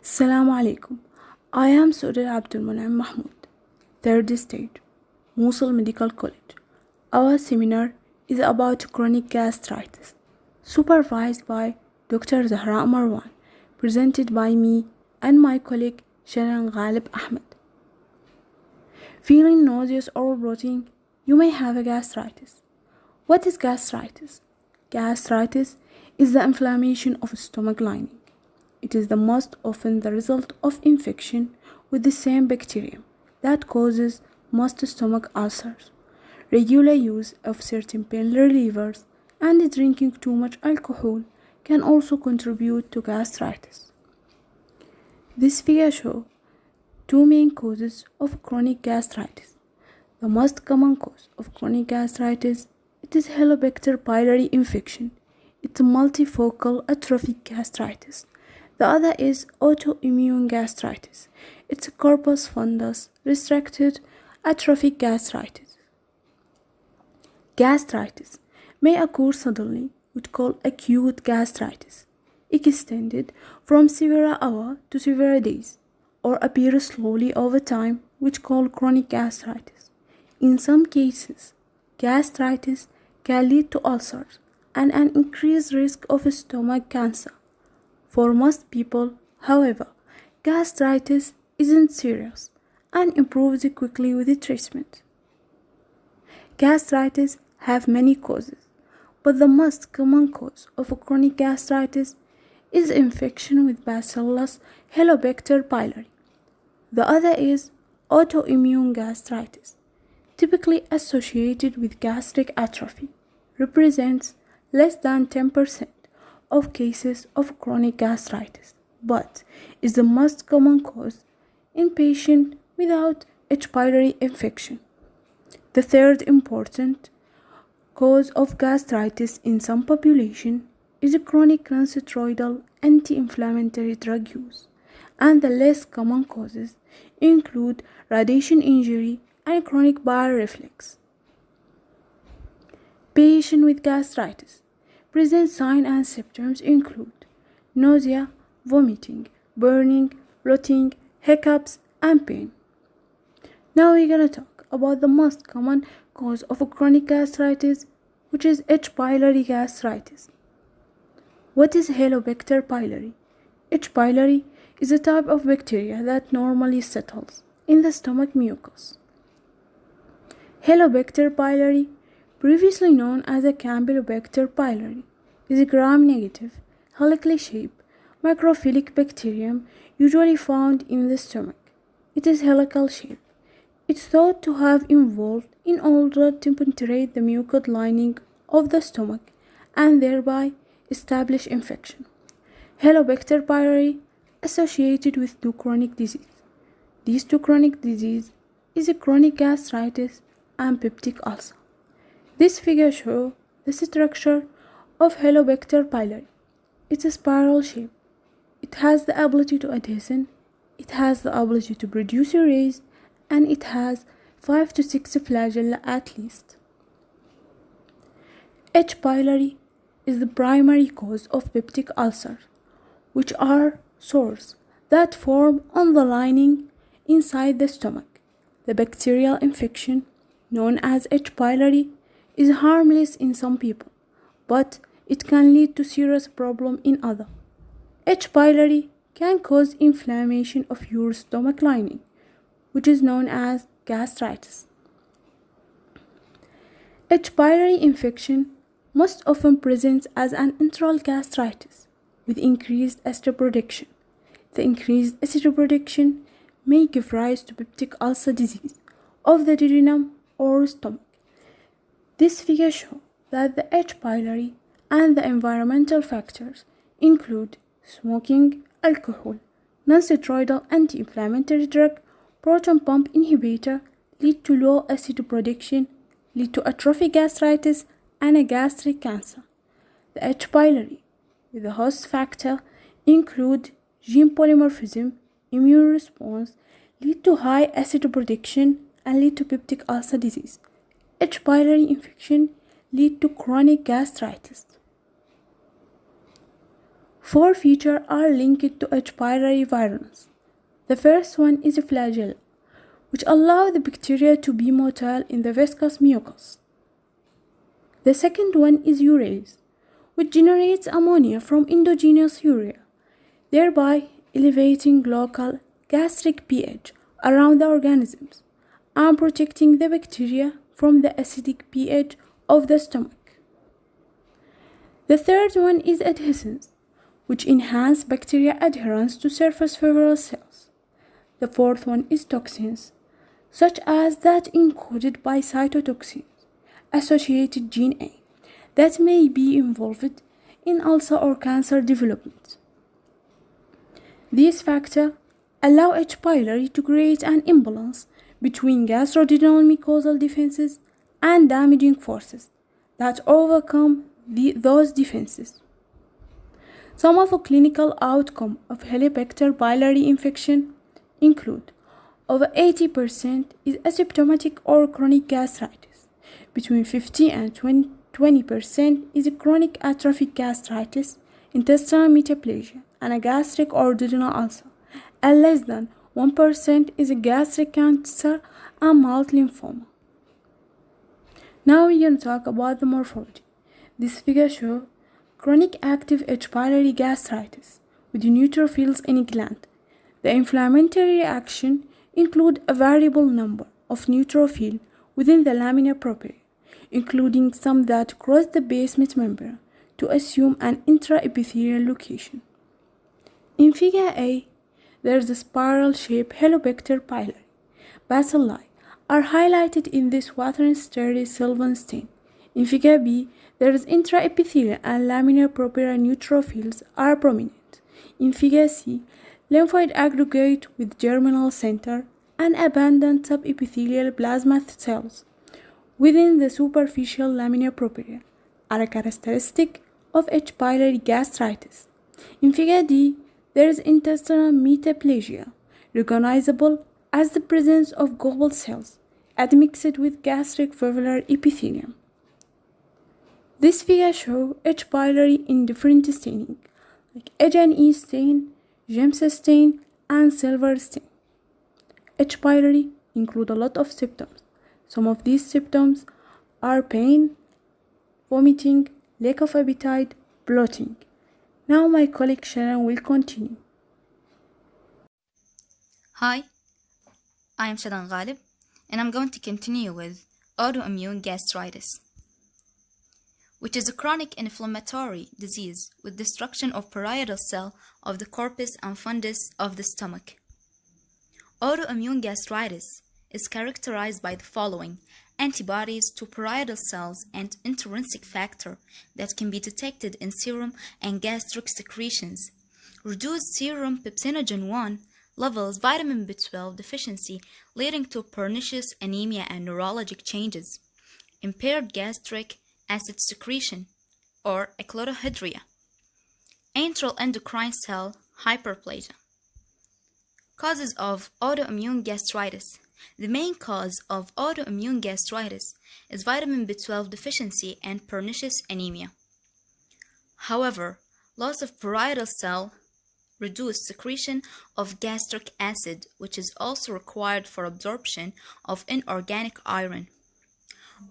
Assalamu alaikum. I am Saudad Abdulmonem Mahmoud, third stage, Mosul Medical College. Our seminar is about chronic gastritis, supervised by Dr. Zahraa Alomar, presented by me and my colleague Shaden Ghalib Ahmed. Feeling nauseous or bloating, you may have a gastritis. What is gastritis? Gastritis is the inflammation of stomach lining. It is the most often the result of infection with the same bacterium that causes most stomach ulcers. Regular use of certain pain relievers and drinking too much alcohol can also contribute to gastritis. This figure shows two main causes of chronic gastritis. The most common cause of chronic gastritis is Helicobacter pylori infection. It's multifocal atrophic gastritis. The other is autoimmune gastritis. It's a corpus fundus restricted atrophic gastritis. Gastritis may occur suddenly, which is called acute gastritis, extended from several hours to several days, or appear slowly over time, which is called chronic gastritis. In some cases, gastritis can lead to ulcers and an increased risk of stomach cancer. For most people, however, gastritis isn't serious and improves quickly with the treatment. Gastritis have many causes, but the most common cause of chronic gastritis is infection with Bacillus Helicobacter pylori. The other is autoimmune gastritis, typically associated with gastric atrophy, represents less than 10% of cases of chronic gastritis, but is the most common cause in patients without H. pylori infection. The third important cause of gastritis in some population is chronic nonsteroidal anti-inflammatory drug use, and the less common causes include radiation injury and chronic bile reflux. Patients with gastritis present signs and symptoms include nausea, vomiting, burning, bloating, hiccups, and pain. Now we're going to talk about the most common cause of chronic gastritis, which is H. pylori gastritis. What is Helicobacter pylori? H. pylori is a type of bacteria that normally settles in the stomach mucus. Helicobacter pylori, previously known as a Campylobacter pylori, is a gram-negative, helically shaped, microphilic bacterium usually found in the stomach. It is helical shaped. It's thought to have evolved in order to penetrate the mucous lining of the stomach and thereby establish infection. Helicobacter pylori associated with two chronic diseases. These two chronic diseases is a chronic gastritis and peptic ulcer. This figure shows the structure of Helicobacter pylori. It's a spiral shape. It has the ability to adhesion, it has the ability to produce urease, and it has 5 to 6 flagella at least. H. pylori is the primary cause of peptic ulcers, which are sores that form on the lining inside the stomach. The bacterial infection, known as H. pylori, is harmless in some people, but it can lead to serious problems in others. H. pylori can cause inflammation of your stomach lining, which is known as gastritis. H. pylori infection most often presents as an enteral gastritis with increased acid production. The increased acid production may give rise to peptic ulcer disease of the duodenum or stomach. This figure shows that the H. pylori and the environmental factors include smoking, alcohol, nonsteroidal anti-inflammatory drug, proton pump inhibitor, lead to low acid production, lead to atrophic gastritis, and a gastric cancer. The H. pylori with the host factor include gene polymorphism, immune response, lead to high acid production, and lead to peptic ulcer disease. H. pylori infection lead to chronic gastritis. 4 features are linked to H. pylori virus. The first one is flagella, which allow the bacteria to be motile in the viscous mucus. The second one is urease, which generates ammonia from endogenous urea, thereby elevating local gastric pH around the organisms and protecting the bacteria from the acidic pH of the stomach. The third one is adhesins, which enhance bacteria adherence to surface fibrous cells. The fourth one is toxins, such as that encoded by cytotoxins, associated gene A, that may be involved in ulcer or cancer development. These factors allow H. pylori to create an imbalance between gastroduodenal mucosal defenses and damaging forces that overcome those defenses. Some of the clinical outcomes of Helicobacter pylori infection include over 80% is asymptomatic or chronic gastritis, between 50 and 20% is chronic atrophic gastritis, intestinal metaplasia, and a gastric or duodenal ulcer, and less than 1% is a gastric cancer and mild lymphoma. Now we're going to talk about the morphology. This figure shows chronic active H. pylori gastritis with neutrophils in a gland. The inflammatory reaction include a variable number of neutrophils within the lamina propria, including some that cross the basement membrane to assume an intraepithelial location. In Figure A, there is a spiral-shaped Helicobacter pylori. Bacilli are highlighted in this watery sturdy sylvan stain. In Figure B, there is intraepithelial and laminar propria neutrophils are prominent. In Figure C, lymphoid aggregate with germinal center and abundant subepithelial plasma cells within the superficial laminar propria are a characteristic of H. pylori gastritis. In Figure D, there is intestinal metaplasia, recognizable as the presence of goblet cells admixed with gastric valvular epithelium. This figure shows H. pylori in different staining, like H&E stain, James stain, and silver stain. H. pylori include a lot of symptoms. Some of these symptoms are pain, vomiting, lack of appetite, bloating. Now my colleague Shaden will continue. Hi, I am Shaden Ghalib, and I'm going to continue with autoimmune gastritis, which is a chronic inflammatory disease with destruction of parietal cell of the corpus and fundus of the stomach. Autoimmune gastritis is characterized by the following: antibodies to parietal cells and intrinsic factor that can be detected in serum and gastric secretions, reduced serum pepsinogen 1 levels, vitamin B12 deficiency leading to pernicious anemia and neurologic changes, impaired gastric acid secretion or eclodohydria, antral endocrine cell hyperplasia. Causes of autoimmune gastritis. The main cause of autoimmune gastritis is vitamin B12 deficiency and pernicious anemia. However, loss of parietal cell reduced secretion of gastric acid, which is also required for absorption of inorganic iron.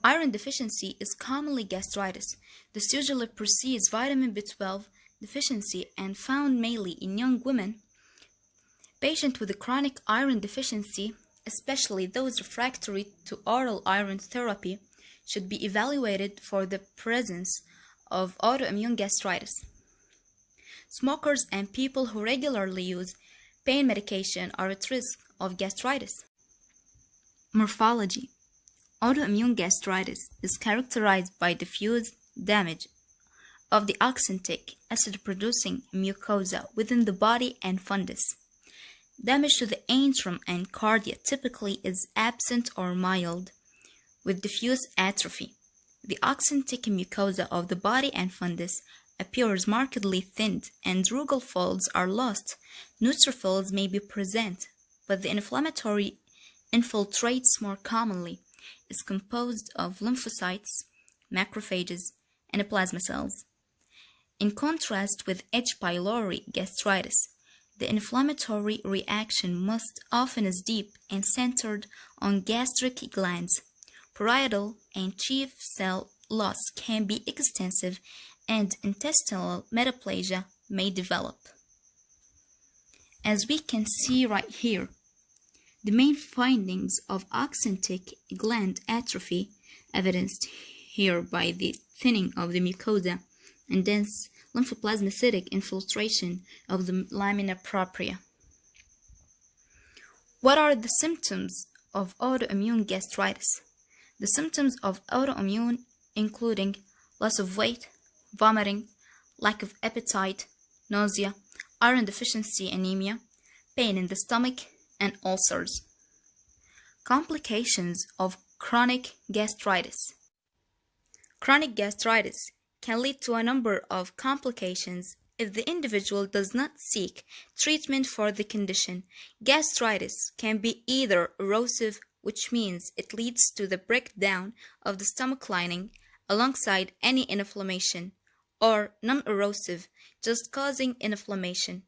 Iron deficiency is commonly gastritis. This usually precedes vitamin B12 deficiency and found mainly in young women. Patients with a chronic iron deficiency, especially those refractory to oral iron therapy, should be evaluated for the presence of autoimmune gastritis. Smokers and people who regularly use pain medication are at risk of gastritis. Morphology. Autoimmune gastritis is characterized by diffuse damage of the oxyntic acid-producing mucosa within the body and fundus. Damage to the antrum and cardia typically is absent or mild, with diffuse atrophy. The oxyntic mucosa of the body and fundus appears markedly thinned and rugal folds are lost. Neutrophils may be present, but the inflammatory infiltrates more commonly is composed of lymphocytes, macrophages, and plasma cells. In contrast with H. pylori gastritis, the inflammatory reaction most often is deep and centered on gastric glands. Parietal and chief cell loss can be extensive, and intestinal metaplasia may develop. As we can see right here, the main findings of oxyntic gland atrophy, evidenced here by the thinning of the mucosa and dense lymphoplasmacytic infiltration of the lamina propria. What are the symptoms of autoimmune gastritis? The symptoms of autoimmune including loss of weight, vomiting, lack of appetite, nausea, iron deficiency anemia, pain in the stomach, and ulcers. Complications of chronic gastritis. Chronic gastritis can lead to a number of complications if the individual does not seek treatment for the condition. Gastritis can be either erosive, which means it leads to the breakdown of the stomach lining alongside any inflammation, or non-erosive, just causing inflammation.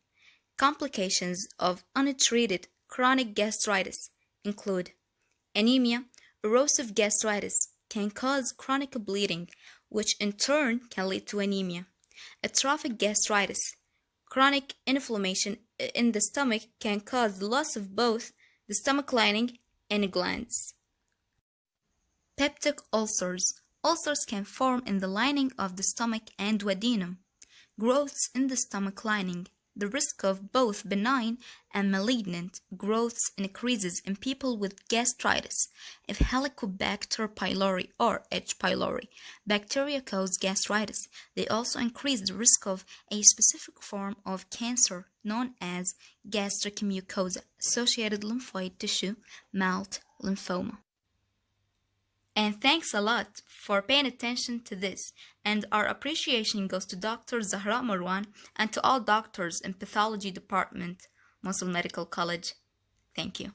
Complications of untreated chronic gastritis include anemia. Erosive gastritis can cause chronic bleeding, which in turn can lead to anemia. Atrophic gastritis. Chronic inflammation in the stomach can cause the loss of both the stomach lining and glands. Peptic ulcers. Ulcers can form in the lining of the stomach and duodenum. Growths in the stomach lining. The risk of both benign and malignant growths increases in people with gastritis if Helicobacter pylori or H. pylori bacteria cause gastritis. They also increase the risk of a specific form of cancer known as gastric mucosa-associated lymphoid tissue, MALT lymphoma. And thanks a lot for paying attention to this, and our appreciation goes to Dr. Zahraa Marwan and to all doctors in Pathology Department, Mosul Medical College. Thank you.